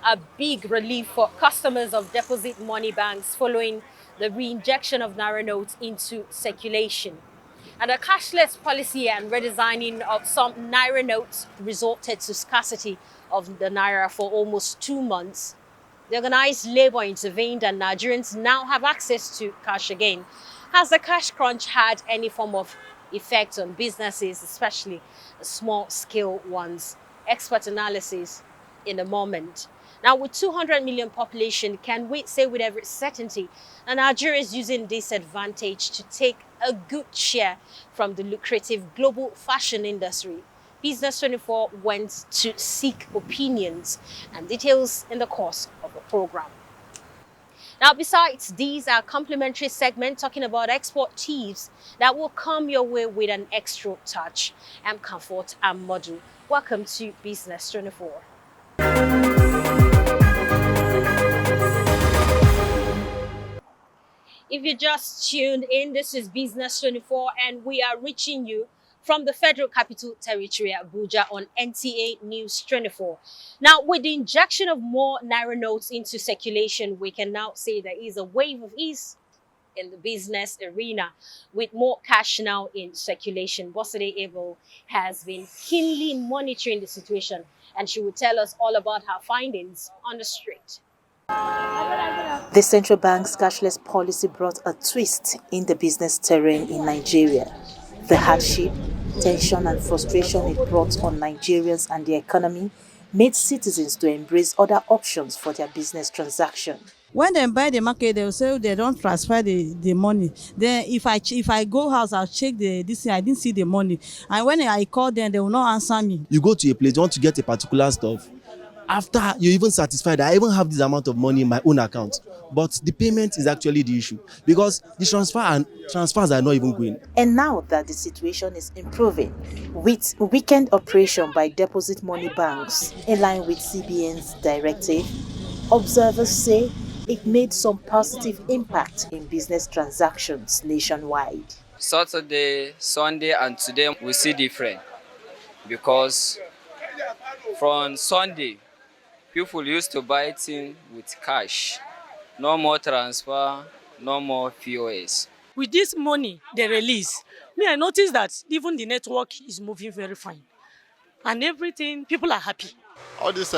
a big relief for customers of deposit money banks following the reinjection of Naira notes into circulation. And a cashless policy and redesigning of some Naira notes resulted to scarcity of the Naira for almost 2 months. The organized labor intervened and Nigerians now have access to cash again. Has the cash crunch had any form of effect on businesses, especially small-scale ones? Expert analysis in a moment. Now, with 200 million population, can we say with every certainty that Nigeria is using this advantage to take a good share from the lucrative global fashion industry? Business 24 went to seek opinions and details in the course of the program. Now, besides these, our complimentary segment talking about export tips that will come your way with an extra touch. I'm Comfort and Model. Welcome to Business 24. If you just tuned in, this is Business 24 and we are reaching you from the Federal Capital Territory, Abuja, on NTA News 24. Now, with the injection of more Naira notes into circulation, we can now say there is a wave of ease in the business arena with more cash now in circulation. Bosede Abel has been keenly monitoring the situation and she will tell us all about her findings on the street. The central bank's cashless policy brought a twist in the business terrain in Nigeria. The hardship, tension and frustration it brought on Nigerians and the economy made citizens to embrace other options for their business transaction. When they buy the market, they will say they don't transfer the money. Then if I go house, I'll check this thing, I didn't see the money. And when I call them, they will not answer me. You go to a place, you want to get a particular stuff. After you even satisfied, I even have this amount of money in my own account. But the payment is actually the issue because the transfers are not even going. And now that the situation is improving, with weekend operation by deposit money banks in line with CBN's directive, observers say it made some positive impact in business transactions nationwide. Saturday, Sunday, and today we see different because from Sunday, people used to buy things with cash. No more transfer, no more POS. With this money they release, I noticed that even the network is moving very fine. And everything, people are happy. All this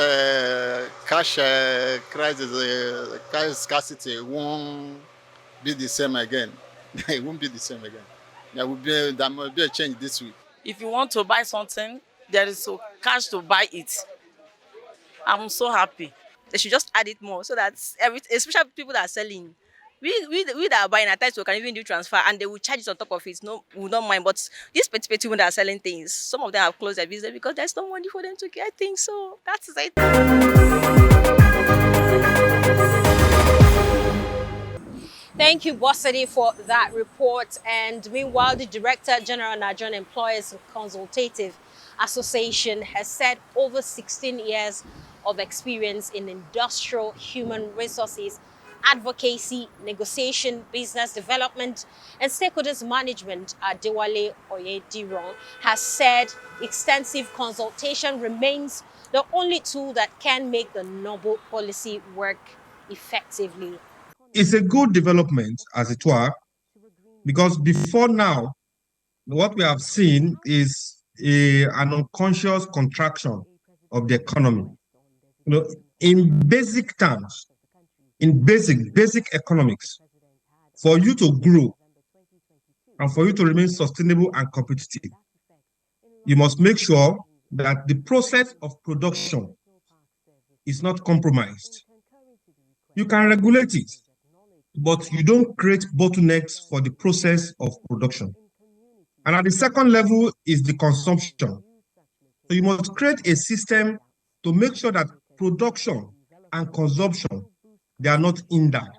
cash crisis, cash scarcity won't be the same again. It won't be the same again. There will be a change this week. If you want to buy something, there is cash to buy it. I'm so happy. They should just add it more so that especially people that are selling. We that are buying at times we can even do transfer and they will charge it on top of it. No, we don't mind. But these petty people that are selling things, some of them have closed their business because there's no money for them to get things. So that's it. Thank you, Bosede, for that report. And meanwhile, the Director General Nigerian Employers Consultative Association has said over 16 years of experience in industrial human resources, advocacy, negotiation, business development, and stakeholders management, Adewale Oyediran, has said extensive consultation remains the only tool that can make the noble policy work effectively. It's a good development, as it were, because before now, what we have seen is an unconscious contraction of the economy. In basic terms, in basic economics, for you to grow and for you to remain sustainable and competitive, you must make sure that the process of production is not compromised. You can regulate it, but you don't create bottlenecks for the process of production. And at the second level is the consumption. So you must create a system to make sure that production and consumption, they are not hindered.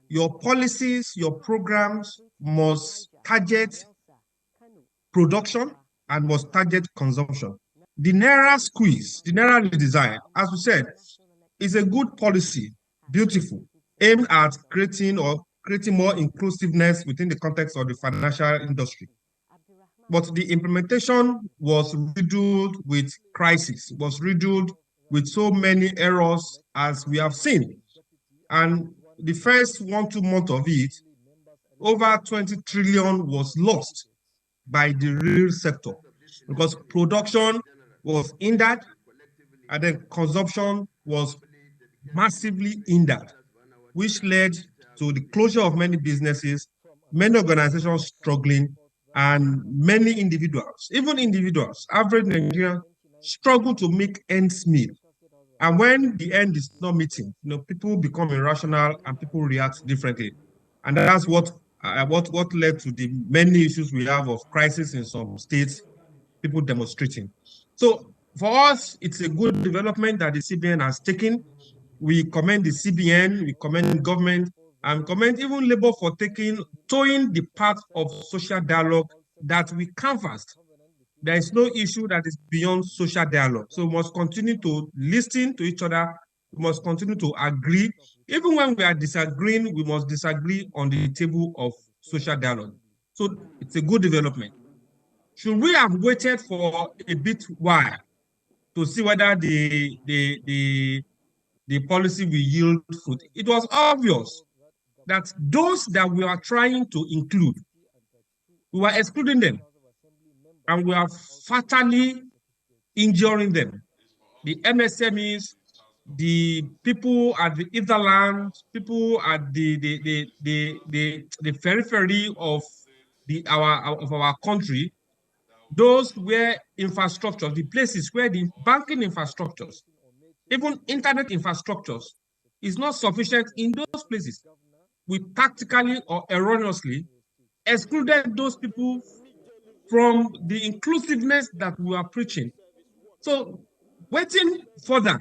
Your policies, your programs must target production and must target consumption. The Naira squeeze, the Naira redesign, as we said, is a good policy, beautiful, aimed at creating more inclusiveness within the context of the financial industry. But the implementation was riddled with crisis, was riddled with so many errors as we have seen. And the first 1-2 months of it, over 20 trillion was lost by the real sector because production was hindered and then consumption was massively hindered, which led to the closure of many businesses, many organizations struggling, and many individuals, even individuals, average Nigerians, struggle to make ends meet. And when the end is not meeting, people become irrational and people react differently. And that's what led to the many issues we have of crisis in some states, people demonstrating. So for us, it's a good development that the CBN has taken. We commend the CBN, we commend government, and commend even Labour for towing the path of social dialogue that we canvassed. There is no issue that is beyond social dialogue. So we must continue to listen to each other. We must continue to agree. Even when we are disagreeing, we must disagree on the table of social dialogue. So it's a good development. Should we have waited for a bit while to see whether the policy will yield fruit? It was obvious that those that we are trying to include, we were excluding them, and we are fatally injuring them. The MSMEs, the people at the hinterland, people at the periphery of our country, those where infrastructure, the places where the banking infrastructures, even internet infrastructures is not sufficient in those places. We tactically or erroneously excluded those people from the inclusiveness that we are preaching. So waiting further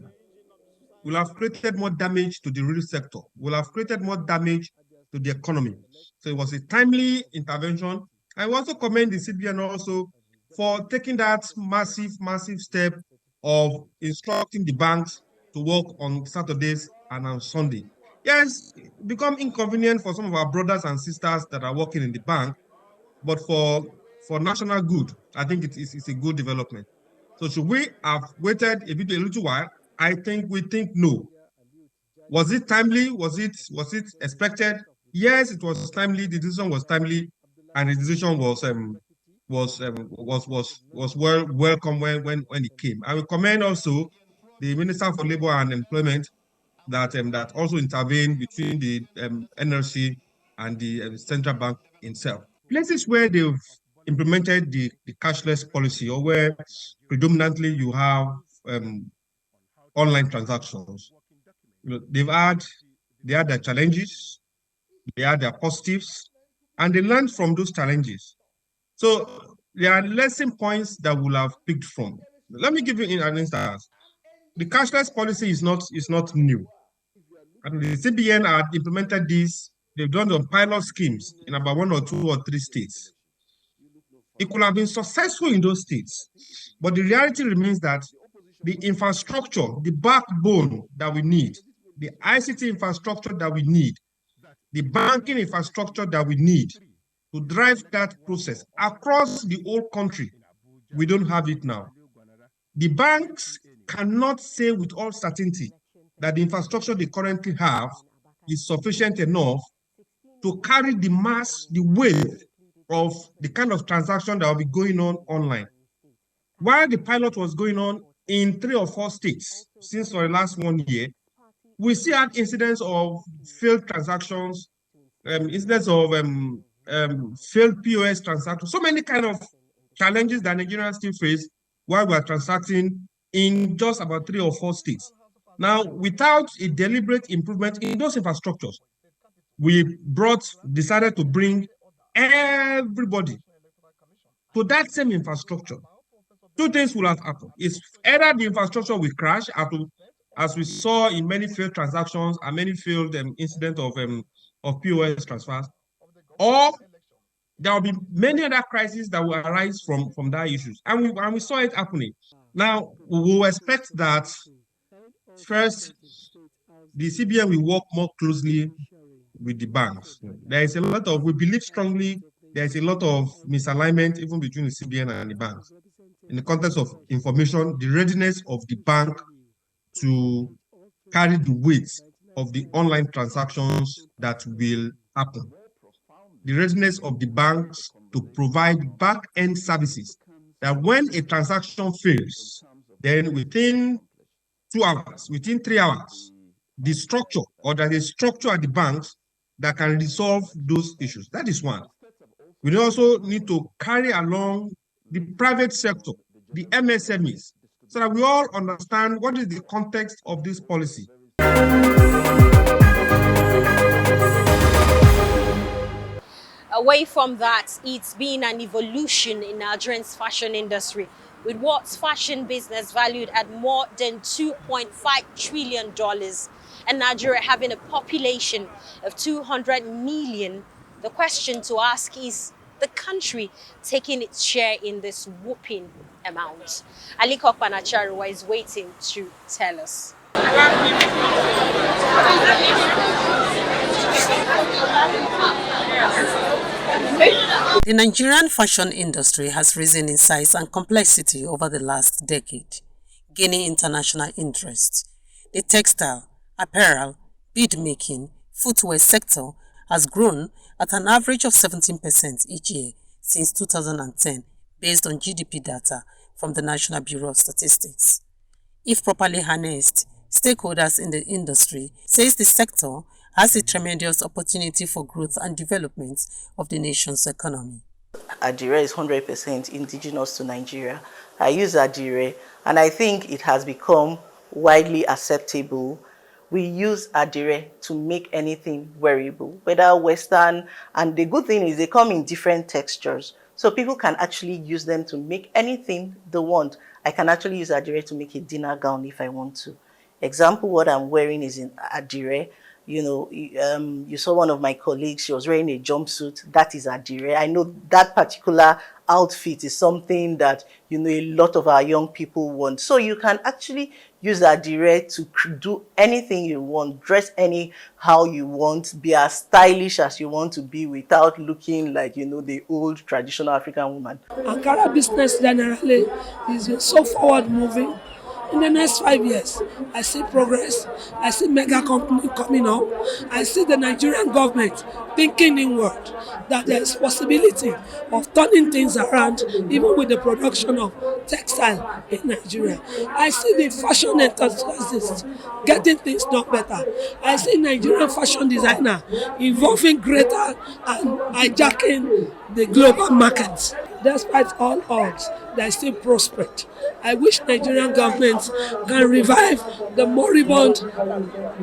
will have created more damage to the real sector, will have created more damage to the economy. So it was a timely intervention. I also commend the CBN also for taking that massive step of instructing the banks to work on Saturdays and on Sunday. Yes, it become inconvenient for some of our brothers and sisters that are working in the bank, but for national good, I think it's a good development. So should we have waited a little while? We think no. Was it timely? Was it expected? Yes, it was timely. The decision was timely, and the decision was welcome when it came. I will commend also the Minister for Labour and Employment that also intervened between the NLC and the central bank itself. Places where they've implemented the cashless policy, or where predominantly you have online transactions, they had their challenges, they had their positives, and they learned from those challenges. So there are lesson points that we'll have picked from. Let me give you an instance. The cashless policy is not new. And the CBN had implemented this. They've done the pilot schemes in about 1 or 2 or 3 states. It could have been successful in those states, but the reality remains that the infrastructure, the backbone that we need, the ICT infrastructure that we need, the banking infrastructure that we need to drive that process across the whole country, we don't have it now. The banks cannot say with all certainty that the infrastructure they currently have is sufficient enough to carry the mass, the weight of the kind of transaction that will be going on online. While the pilot was going on in 3 or 4 states since for the last 1 year, we see had incidents of failed transactions, incidents of failed POS transactions, so many kind of challenges that Nigerians still face while we are transacting in just about 3 or 4 states. Now, without a deliberate improvement in those infrastructures, we decided to bring everybody to that same infrastructure. 2 things will have happened. It's either the infrastructure will crash, as we saw in many failed transactions and many failed incidents of POS transfers, or there will be many other crises that will arise from that issues. And we saw it happening. Now, we will expect that first, the CBN will work more closely with the banks. We believe strongly there is a lot of misalignment even between the CBN and the banks in the context of information, the readiness of the bank to carry the weight of the online transactions that will happen. The readiness of the banks to provide back-end services that when a transaction fails, then within 2 hours, within 3 hours, the structure or there's a structure at the banks that can resolve those issues. That is one. We also need to carry along the private sector, the MSMEs, so that we all understand what is the context of this policy. Away from that, it's been an evolution in Nigerian's fashion industry, with Watts fashion business valued at more than $2.5 trillion, and Nigeria having a population of 200 million. The question to ask is the country taking its share in this whooping amount? Aliko Panacharua is waiting to tell us. The Nigerian fashion industry has risen in size and complexity over the last decade, gaining international interest. The textile, apparel, bead-making, footwear sector has grown at an average of 17% each year since 2010, based on GDP data from the National Bureau of Statistics. If properly harnessed, stakeholders in the industry says the sector has a tremendous opportunity for growth and development of the nation's economy. Adire is 100% indigenous to Nigeria. I use Adire and I think it has become widely acceptable. We use Adire to make anything wearable, whether Western, and the good thing is they come in different textures. So people can actually use them to make anything they want. I can actually use Adire to make a dinner gown if I want to. Example, what I'm wearing is in Adire. You know, you saw one of my colleagues, she was wearing a jumpsuit. That is Adire. I know that particular outfit is something that, you know, a lot of our young people want. So you can actually use Adire to do anything you want, dress anyhow you want, be as stylish as you want to be without looking like, you know, the old traditional African woman. Ankara business generally is so forward moving. In the next 5 years, I see progress. I see mega company coming up. I see the Nigerian government thinking inward that there is possibility of turning things around, even with the production of textile in Nigeria. I see the fashion enthusiasts getting things done better. I see Nigerian fashion designer evolving greater and hijacking the global markets. Despite all odds, they still prospered. I wish Nigerian government can revive the moribund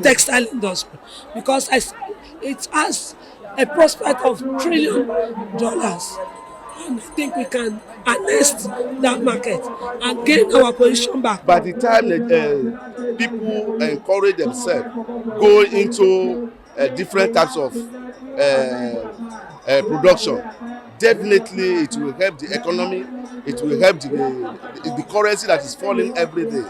textile industry because it has a prospect of $1 trillion. And I think we can harness that market and gain our position back. By the time people encourage themselves, go into different types of production, definitely it will help the economy, it will help the currency that is falling every day.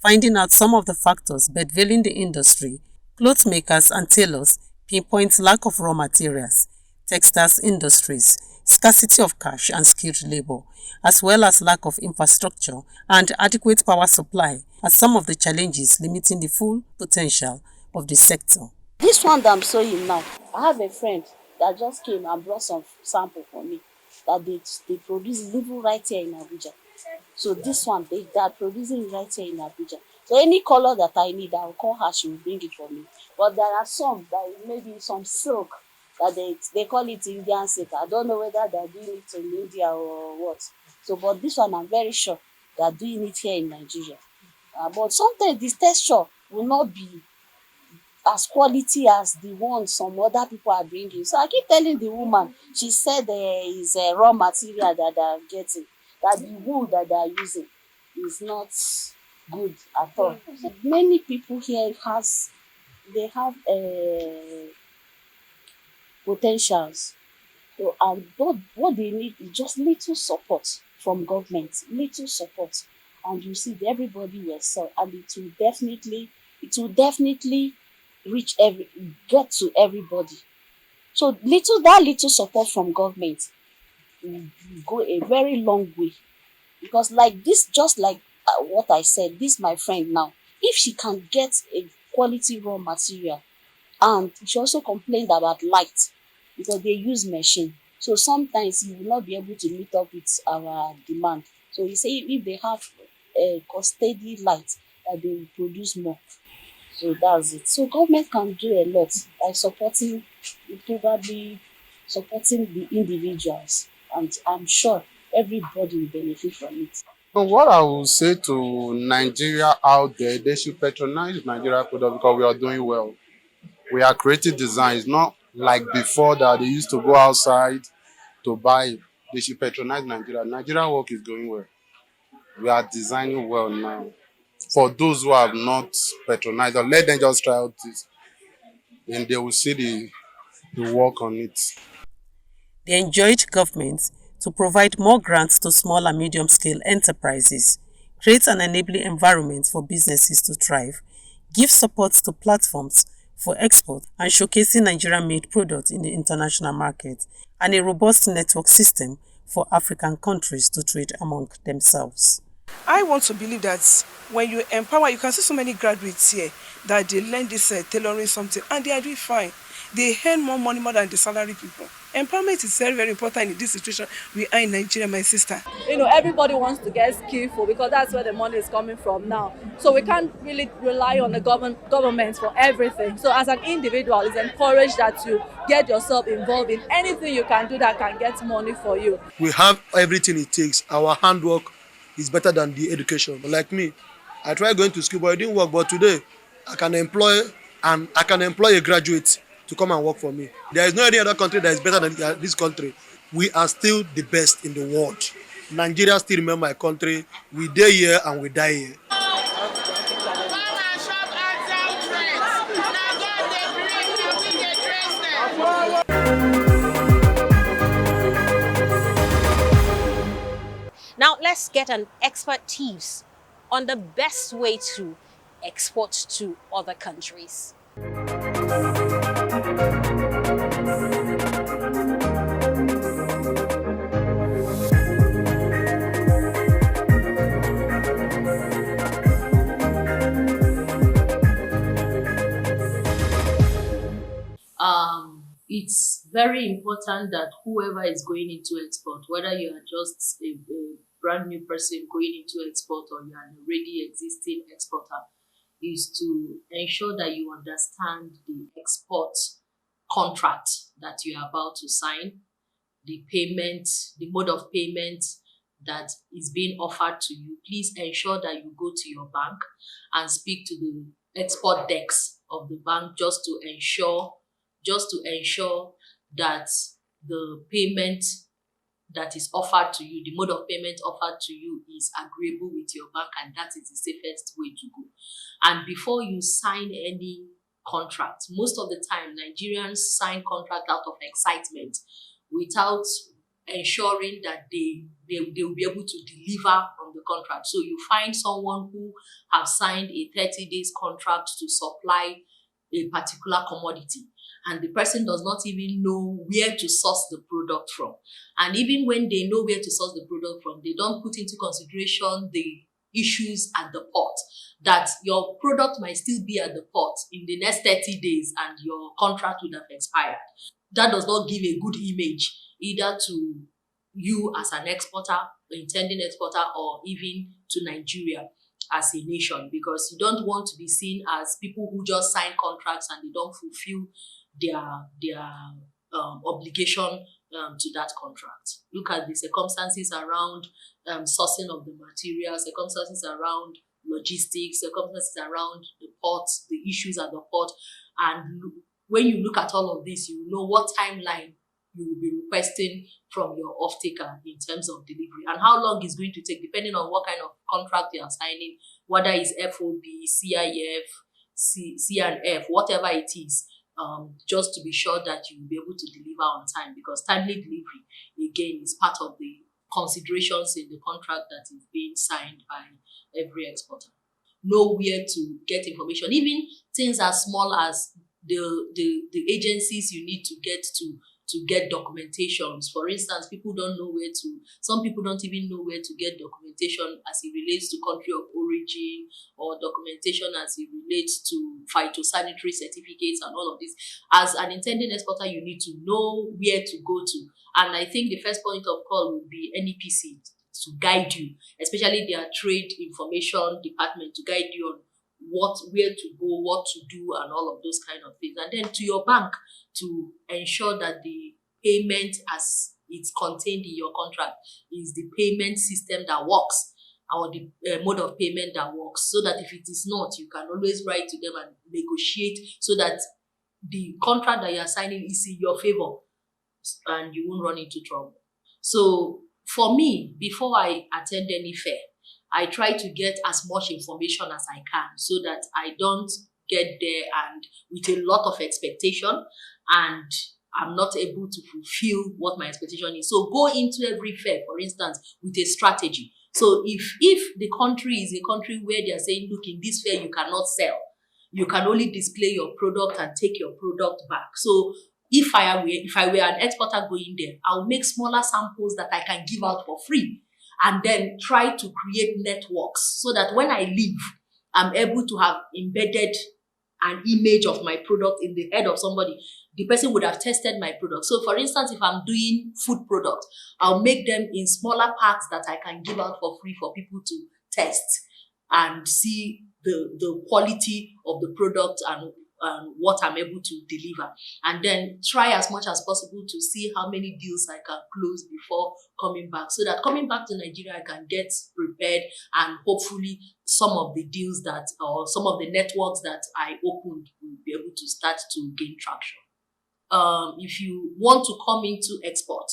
Finding out some of the factors bedevailing the industry, cloth makers and tailors pinpoint lack of raw materials, textiles industries, scarcity of cash and skilled labor, as well as lack of infrastructure and adequate power supply as some of the challenges limiting the full potential of the sector. This one that I'm sewing now, I have a friend that just came and brought some sample for me that they produce living right here in Abuja. So this one, they are producing right here in Abuja. So any color that I need, I will call her, she will bring it for me. But there are some that maybe some silk that they call it Indian silk. I don't know whether they're doing it in India or what. So, but this one, I'm very sure they're doing it here in Nigeria. But sometimes this texture will not be as quality as the one some other people are bringing. So I keep telling the woman, she said there is a raw material that they're getting, that the wool that they're using is not good at all. So many people here have potentials. So, and what they need is just little support from government, little support. And you see everybody will sell, and it will definitely get to everybody. So that little support from government will go a very long way, because like this, just like what I said, this my friend now, if she can get a quality raw material, and she also complained about light because they use machine. So sometimes you will not be able to meet up with our demand. So you say if they have a steady light, that they will produce more. So that's it. So government can do a lot by supporting, probably supporting the individuals, and I'm sure everybody will benefit from it. So what I will say to Nigeria out there, they should patronize Nigeria product because we are doing well. We are creating designs, not like before that they used to go outside to buy. They should patronize Nigeria. Nigeria work is going well. We are designing well now. For those who have not patronized, or let them just try out this, then they will see the work on it. They enjoined government to provide more grants to small and medium-scale enterprises, create an enabling environment for businesses to thrive, give support to platforms for export and showcasing Nigerian-made products in the international market, and a robust network system for African countries to trade among themselves. I want to believe that when you empower, you can see so many graduates here that they learn this tailoring something and they are doing fine. They earn more than the salary people. Empowerment is very, very important in this situation we are in Nigeria, my sister. Everybody wants to get skillful because that's where the money is coming from now. So we can't really rely on the government for everything. So as an individual, it's encouraged that you get yourself involved in anything you can do that can get money for you. We have everything it takes. Our handwork is better than the education. But like me, I tried going to school, but it didn't work. But today, I can employ a graduate to come and work for me. There is no any other country that is better than this country. We are still the best in the world. Nigeria still remember my country. We die here and we die here. Now let's get an expert tips on the best way to export to other countries. It's very important that whoever is going into export, whether you are just a brand new person going into export or you are an already existing exporter, is to ensure that you understand the export contract that you are about to sign, the payment, the mode of payment that is being offered to you. Please ensure that you go to your bank and speak to the export desk of the bank just to ensure that the payment that is offered to you, the mode of payment offered to you, is agreeable with your bank, and that is the safest way to go. And before you sign any contract, most of the time Nigerians sign contract out of excitement without ensuring that they will be able to deliver on the contract. So you find someone who has signed a 30 days contract to supply a particular commodity, and the person does not even know where to source the product from. And even when they know where to source the product from, they don't put into consideration the issues at the port, that your product might still be at the port in the next 30 days and your contract would have expired. That does not give a good image either to you as an exporter, intending exporter, or even to Nigeria as a nation, because you don't want to be seen as people who just sign contracts and they don't fulfill their obligation to that contract. Look at the circumstances around sourcing of the material, circumstances around logistics, circumstances around the port, the issues at the port, and when you look at all of this, you know what timeline you will be requesting from your off-taker in terms of delivery, and how long it's going to take, depending on what kind of contract you are signing, whether it's FOB, CIF, C&F, whatever it is, just to be sure that you will be able to deliver on time, because timely delivery, again, is part of the considerations in the contract that is being signed by every exporter. Know where to get information, even things as small as the agencies you need to get to to get documentations. For instance, some people don't even know where to get documentation as it relates to country of origin, or documentation as it relates to phytosanitary certificates and all of this. As an intending exporter, you need to know where to go to. And I think the first point of call would be NEPC to guide you, especially their trade information department, to guide you on where to go, what to do, and all of those kind of things. And then to your bank to ensure that the payment as it's contained in your contract is the payment system that works, or the mode of payment that works, so that if it is not, you can always write to them and negotiate so that the contract that you are signing is in your favor and you won't run into trouble. So for me, before I attend any fair, I try to get as much information as I can so that I don't get there and with a lot of expectation and I'm not able to fulfill what my expectation is. So go into every fair, for instance, with a strategy. So if the country is a country where they are saying, look, in this fair you cannot sell, you can only display your product and take your product back. So if I were an exporter going there, I'll make smaller samples that I can give out for free, and then try to create networks so that when I leave, I'm able to have embedded an image of my product in the head of somebody. The person would have tested my product. So for instance, if I'm doing food products, I'll make them in smaller packs that I can give out for free for people to test and see the quality of the product and what I'm able to deliver, and then try as much as possible to see how many deals I can close before coming back, so that coming back to Nigeria, I can get prepared, and hopefully some of the deals or some of the networks that I opened will be able to start to gain traction. If you want to come into export,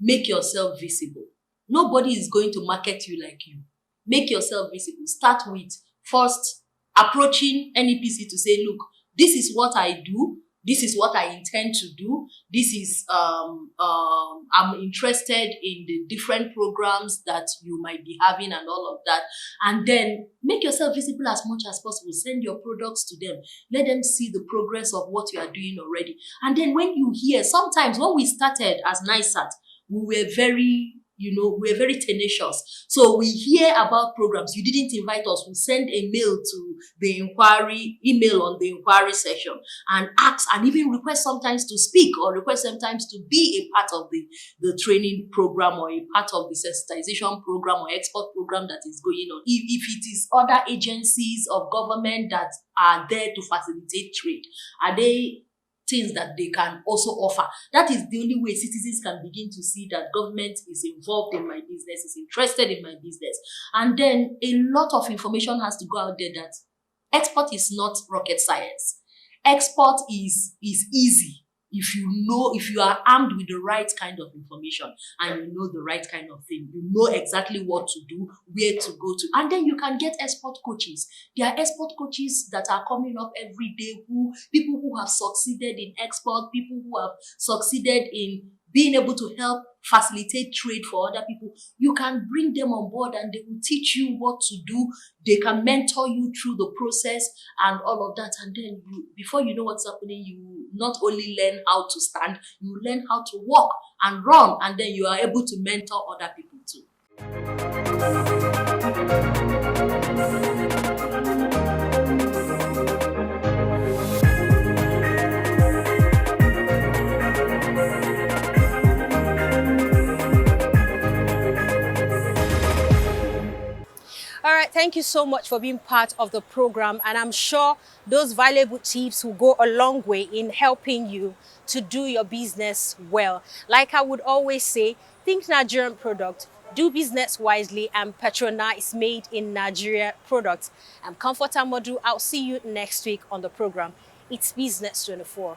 make yourself visible. Nobody is going to market you like you. Make yourself visible. Start with first approaching NEPC to say, look, this is what I do. This is what I intend to do. This is, I'm interested in the different programs that you might be having and all of that. And then make yourself visible as much as possible. Send your products to them. Let them see the progress of what you are doing already. And then when you hear, sometimes when we started as NISAT, we were very tenacious. So we hear about programs. You didn't invite us. We send a mail to the email on the inquiry session and ask and even request sometimes to speak or request sometimes to be a part of the training program or a part of the sensitization program or export program that is going on. If it is other agencies of government that are there to facilitate trade, are they things that they can also offer? That is the only way citizens can begin to see that government is involved in my business, is interested in my business. And then a lot of information has to go out there that export is not rocket science. Export is easy if you are armed with the right kind of information and you know the right kind of thing. You know exactly what to do, where to go to. And then you can get export coaches. There are export coaches that are coming up every day, people who have succeeded in export, people who have succeeded in being able to help facilitate trade for other people. You can bring them on board and they will teach you what to do. They can mentor you through the process and all of that. And then before you know what's happening, you not only learn how to stand, you learn how to walk and run, and then you are able to mentor other people too. All right, thank you so much for being part of the program, and I'm sure those valuable tips will go a long way in helping you to do your business well. Like I would always say, think Nigerian product, do business wisely, and patronize made in Nigeria products. I'm Comfort Amodu. I'll see you next week on the program. It's Business 24.